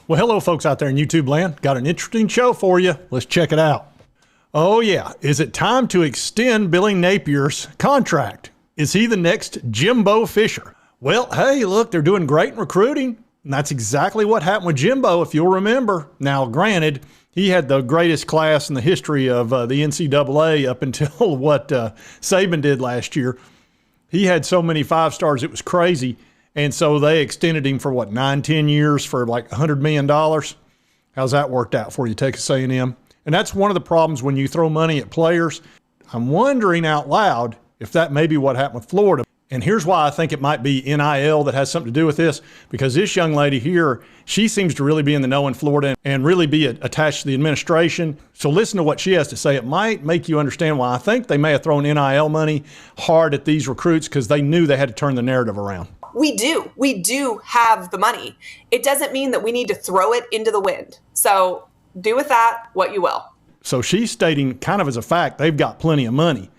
Well, hello, folks out there in YouTube land. Got an interesting show for you. Let's check it out. Oh, yeah. Is it time to extend Billy Napier's contract? Is he the next Jimbo Fisher? Well, hey, look, they're doing great in recruiting. And that's exactly what happened with Jimbo, if you'll remember. Now, granted, he had the greatest class in the history of the NCAA up until what Saban did last year. He had so many 5-stars, it was crazy. And so they extended him for, what, 9-10 years for like $100 million? How's that worked out for you, Texas A&M? And that's one of the problems when you throw money at players. I'm wondering out loud if that may be what happened with Florida. And here's why I think it might be NIL that has something to do with this, because this young lady here, she seems to really be in the know in Florida and really be attached to the administration. So listen to what she has to say. It might make you understand why I think they may have thrown NIL money hard at these recruits, because they knew they had to turn the narrative around. We do have the money. It doesn't mean that we need to throw it into the wind. So do with that what you will. So she's stating kind of as a fact, they've got plenty of money.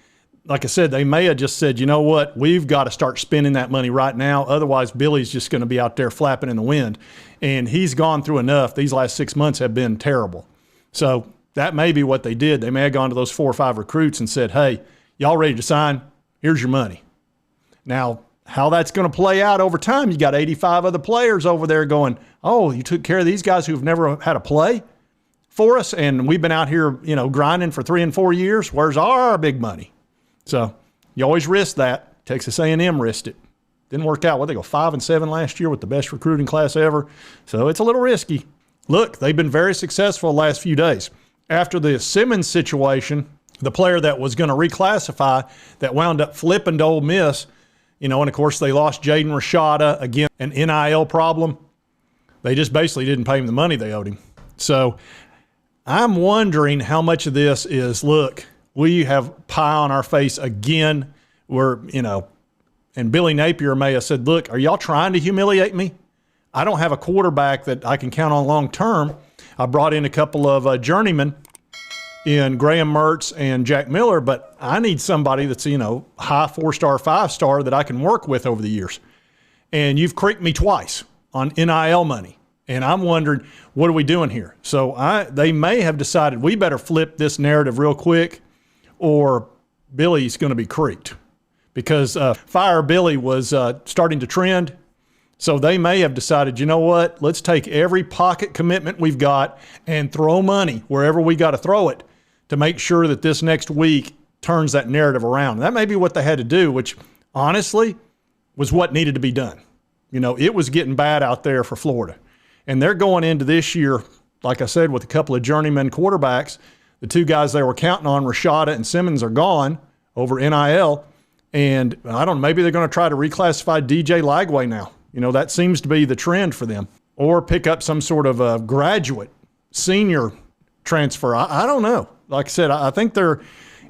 Like I said, they may have just said, you know what, we've got to start spending that money right now. Otherwise, Billy's just going to be out there flapping in the wind. And he's gone through enough. These last 6 months have been terrible. So that may be what they did. They may have gone to those 4 or 5 recruits and said, hey, y'all ready to sign? Here's your money. Now, how that's going to play out over time, you got 85 other players over there going, oh, you took care of these guys who've never had a play for us, and we've been out here, you know, grinding for 3 and 4 years. Where's our big money? So you always risk that. Texas A&M risked it. Didn't work out. Well, they go 5-7 last year with the best recruiting class ever. So it's a little risky. Look, they've been very successful the last few days. After the Simmons situation, the player that was going to reclassify that wound up flipping to Ole Miss, you know, and of course they lost Jaden Rashada, again, an NIL problem. They just basically didn't pay him the money they owed him. So I'm wondering how much of this is, look, we have pie on our face again. We're, you know, and Billy Napier may have said, look, are y'all trying to humiliate me? I don't have a quarterback that I can count on long term. I brought in a couple of journeymen in Graham Mertz and Jack Miller, but I need somebody that's, you know, high 4-star, 5-star that I can work with over the years. And you've creeked me twice on NIL money. And I'm wondering, what are we doing here? So they may have decided we better flip this narrative real quick, or Billy's going to be creeked, because Fire Billy was starting to trend. So they may have decided, you know what, let's take every pocket commitment we've got and throw money wherever we got to throw it to make sure that this next week turns that narrative around. That may be what they had to do, which honestly was what needed to be done. You know, it was getting bad out there for Florida. And they're going into this year, like I said, with a couple of journeyman quarterbacks. The 2 guys they were counting on, Rashada and Simmons, are gone over NIL. And I don't know, maybe they're going to try to reclassify DJ Lagway now. You know, that seems to be the trend for them. Or pick up some sort of a graduate, senior transfer. I don't know. Like I said, I think they're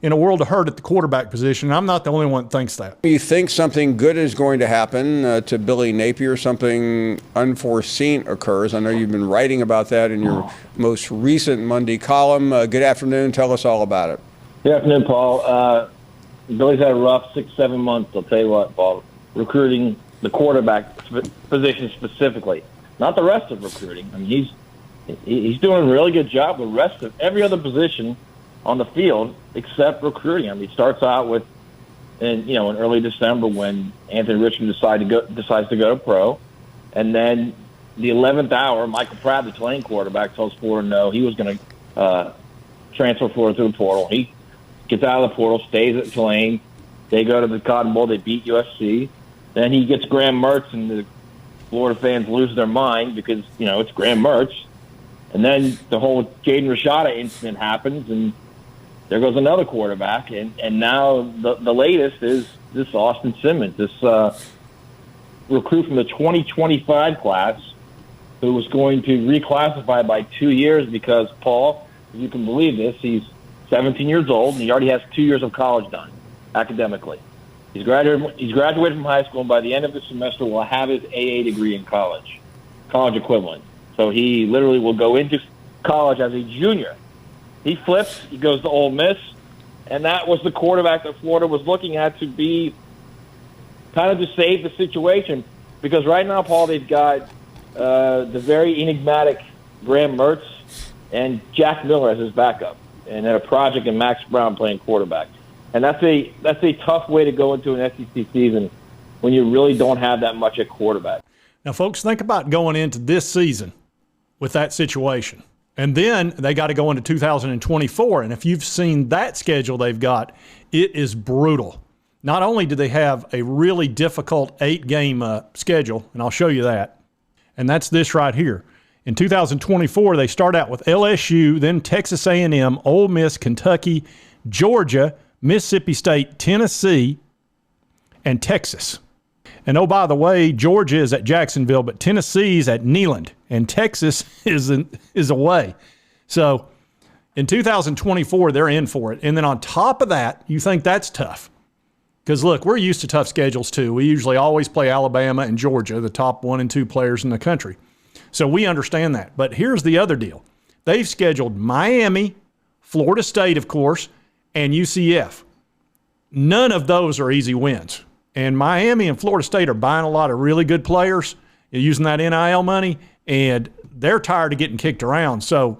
in a world of hurt at the quarterback position. I'm not the only one that thinks that. You think something good is going to happen to Billy Napier, something unforeseen occurs. I know you've been writing about that in your most recent Monday column. Good afternoon. Tell us all about it. Good afternoon, Paul. Billy's had a rough 6-7 months. I'll tell you what, Paul, recruiting the quarterback position specifically, not the rest of recruiting. I mean, he's doing a really good job with the rest of every other position on the field except recruiting. I mean, he starts out with, in early December when Anthony Richmond decides to go to pro, and then the 11th hour, Michael Pratt, the Tulane quarterback, tells Florida no, he was going to transfer Florida through the portal. He gets out of the portal, stays at Tulane. They go to the Cotton Bowl. They beat USC. Then he gets Graham Mertz, and the Florida fans lose their mind because, it's Graham Mertz. And then the whole Jaden Rashada incident happens, and there goes another quarterback. And now the latest is this Austin Simmons, this recruit from the 2025 class who was going to reclassify by 2 years because, Paul, if you can believe this, he's 17 years old, and he already has 2 years of college done academically. He's graduated from high school, and by the end of the semester will have his AA degree in college equivalent. So he literally will go into college as a junior. He flips, he goes to Ole Miss, and that was the quarterback that Florida was looking at to be kind of to save the situation. Because right now, Paul, they've got the very enigmatic Graham Mertz and Jack Miller as his backup, and then a project and Max Brown playing quarterback. And that's a tough way to go into an SEC season when you really don't have that much at quarterback. Now, folks, think about going into this season with that situation. And then they got to go into 2024. And if you've seen that schedule they've got, it is brutal. Not only do they have a really difficult 8-game schedule, and I'll show you that, and that's this right here. In 2024, they start out with LSU, then Texas A&M, Ole Miss, Kentucky, Georgia, Mississippi State, Tennessee, and Texas. And oh, by the way, Georgia is at Jacksonville, but Tennessee's at Neyland, and Texas is away. So in 2024, they're in for it. And then on top of that, you think that's tough. Because, look, we're used to tough schedules, too. We usually always play Alabama and Georgia, the top 1 and 2 players in the country. So we understand that. But here's the other deal. They've scheduled Miami, Florida State, of course, and UCF. None of those are easy wins. And Miami and Florida State are buying a lot of really good players, using that NIL money, and they're tired of getting kicked around. So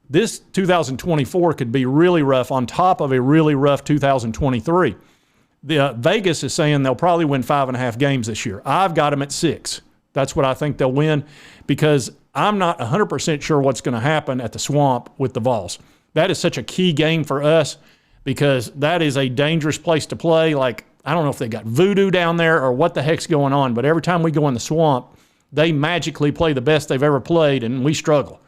this 2024 could be really rough on top of a really rough 2023. Vegas is saying they'll probably win 5.5 games this year. I've got them at 6. That's what I think they'll win, because I'm not 100% sure what's going to happen at the Swamp with the Vols. That is such a key game for us, because that is a dangerous place to play. Like, I don't know if they got voodoo down there or what the heck's going on, but every time we go in the Swamp, they magically play the best they've ever played, and we struggle.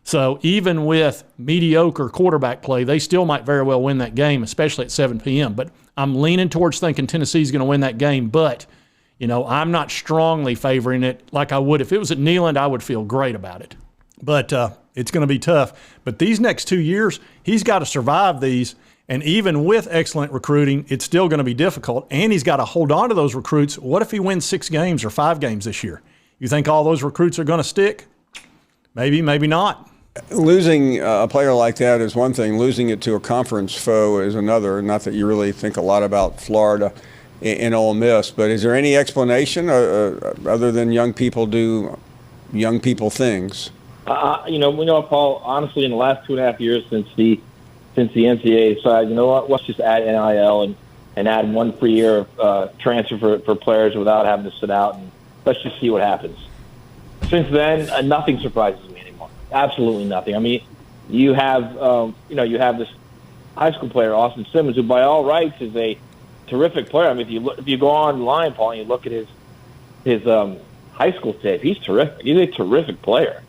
So even with mediocre quarterback play, they still might very well win that game, especially at 7 p.m. But I'm leaning towards thinking Tennessee's going to win that game. But, I'm not strongly favoring it like I would. If it was at Neyland, I would feel great about it. But it's going to be tough. But these next 2 years, he's got to survive these. And even with excellent recruiting, it's still going to be difficult. And he's got to hold on to those recruits. What if he wins 6 games or 5 games this year? You think all those recruits are going to stick? Maybe, maybe not. Losing a player like that is one thing. Losing it to a conference foe is another. Not that you really think a lot about Florida and Ole Miss, but is there any explanation other than young people do young people things? Paul, honestly, in the last 2.5 years since the NCAA decided, you know what, let's just add NIL and add 1 free year of transfer for players without having to sit out, and let's just see what happens. Since then, nothing surprises me anymore. Absolutely nothing. I mean, you have this high school player, Austin Simmons, who by all rights is a terrific player. I mean, if you go online, Paul, and you look at his high school tape, he's terrific. He's a terrific player,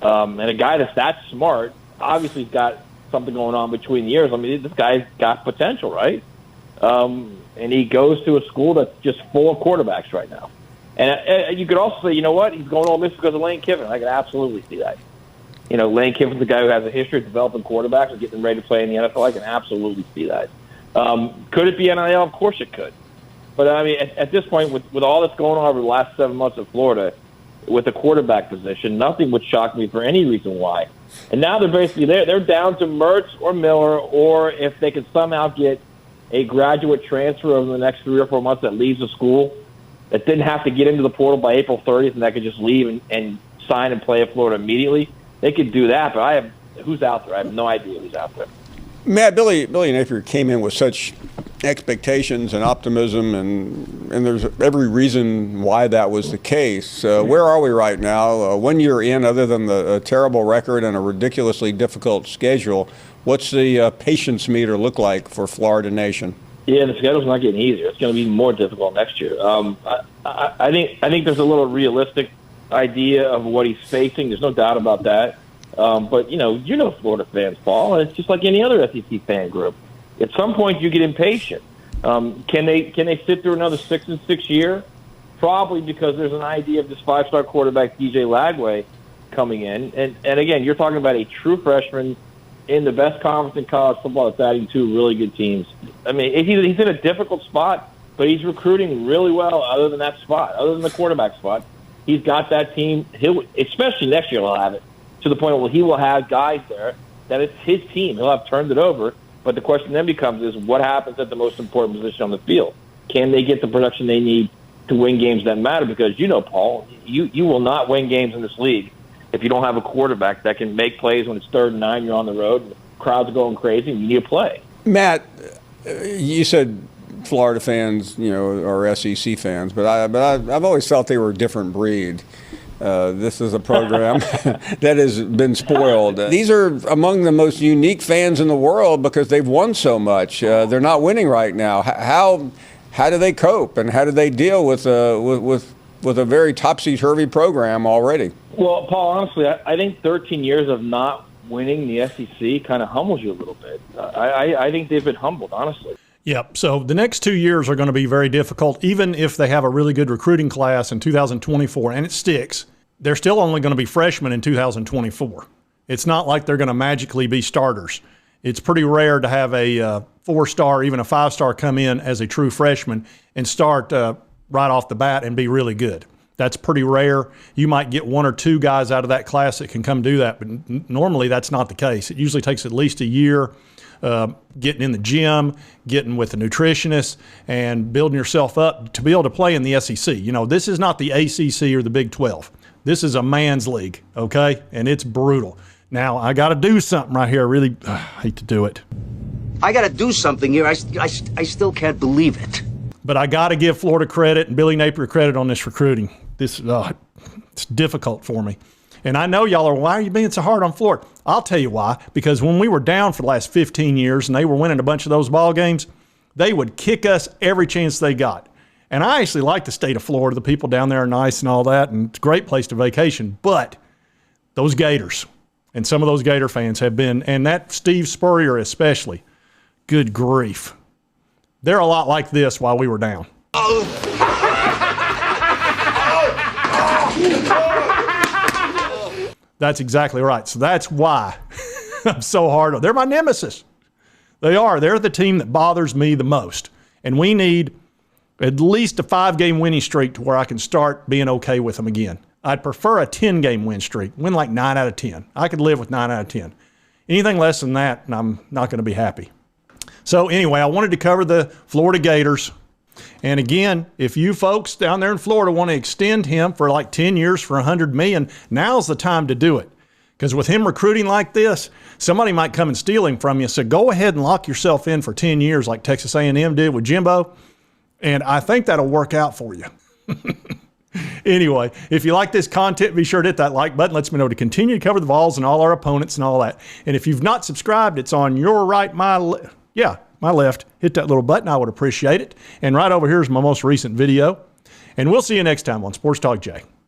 and a guy that's that smart. Obviously, he's got something going on between the years. I mean, this guy's got potential, right? And he goes to a school that's just full of quarterbacks right now. And you could also say, you know what, he's going to Ole Miss because of Lane Kiffin. I can absolutely see that. Lane Kiffin's a guy who has a history of developing quarterbacks and getting them ready to play in the NFL. I can absolutely see that. Could it be NIL? Of course it could. But, I mean, at this point, with all that's going on over the last 7 months in Florida, with the quarterback position, nothing would shock me for any reason why. And now they're basically there. They're down to Mertz or Miller, or if they could somehow get a graduate transfer over the next 3 or 4 months that leaves the school, that didn't have to get into the portal by April 30th and that could just leave and sign and play at Florida immediately. They could do that, but who's out there? I have no idea who's out there. Matt, Billy Napier came in with such expectations and optimism, and there's every reason why that was the case. Where are we right now? 1 year in, other than the terrible record and a ridiculously difficult schedule, what's the patience meter look like for Florida Nation? Yeah, the schedule's not getting easier. It's going to be more difficult next year. I think there's a little realistic idea of what he's facing. There's no doubt about that. But you know Florida fans, Paul, and it's just like any other SEC fan group. At some point, you get impatient. Can they sit through another 6-6 year? Probably, because there's an idea of this 5-star quarterback DJ Lagway coming in, and again, you're talking about a true freshman in the best conference in college football that's adding 2 really good teams. I mean, he's in a difficult spot, but he's recruiting really well other than that spot, other than the quarterback spot. He's got that team. Especially next year, he'll have it to the point where he will have guys there that it's his team. He'll have turned it over. But the question then becomes is what happens at the most important position on the field? can they get the production they need to win games that matter? Because, Paul, you will not win games in this league if you don't have a quarterback that can make plays when it's 3rd and 9, you're on the road, and the crowd's going crazy, and you need to play. Matt, you said Florida fans, are SEC fans, but I've always felt they were a different breed. This is a program that has been spoiled. These are among the most unique fans in the world because they've won so much. They're not winning right now. How do they cope, and how do they deal with a very topsy-turvy program already? Well, Paul, honestly, I think 13 years of not winning the SEC kind of humbles you a little bit. I think they've been humbled, honestly. Yep. So the next 2 years are going to be very difficult. Even if they have a really good recruiting class in 2024 and it sticks, they're still only going to be freshmen in 2024. It's not like they're going to magically be starters. It's pretty rare to have a 4-star, even a 5-star come in as a true freshman and start right off the bat and be really good. That's pretty rare. You might get 1 or 2 guys out of that class that can come do that, but normally that's not the case. It usually takes at least a year getting in the gym, getting with a nutritionist, and building yourself up to be able to play in the SEC. This is not the ACC or the Big 12. This is a man's league, okay? And it's brutal. Now, I got to do something right here. I really hate to do it. I got to do something here. I still can't believe it. But I got to give Florida credit and Billy Napier credit on this recruiting. It's difficult for me. And I know y'all are, why are you being so hard on Florida? I'll tell you why. Because when we were down for the last 15 years and they were winning a bunch of those ball games, they would kick us every chance they got. And I actually like the state of Florida. The people down there are nice and all that, and it's a great place to vacation. But those Gators, and some of those Gator fans have been, and that Steve Spurrier especially, good grief. They're a lot like this while we were down. That's exactly right. So that's why I'm so hard. They're my nemesis. They are. They're the team that bothers me the most. And we need at least a 5-game winning streak to where I can start being okay with them again. I'd prefer a 10-game win streak. Win like 9 out of 10. I could live with 9 out of 10. Anything less than that, and I'm not going to be happy. So anyway, I wanted to cover the Florida Gators. And again, if you folks down there in Florida want to extend him for like 10 years for $100 million, now's the time to do it. Because with him recruiting like this, somebody might come and steal him from you. So go ahead and lock yourself in for 10 years like Texas A&M did with Jimbo. And I think that'll work out for you. Anyway, if you like this content, be sure to hit that like button. Lets me know to continue to cover the Vols and all our opponents and all that. And if you've not subscribed, it's on your right, my left. Hit that little button. I would appreciate it. And right over here is my most recent video. And we'll see you next time on Sports Talk Jay.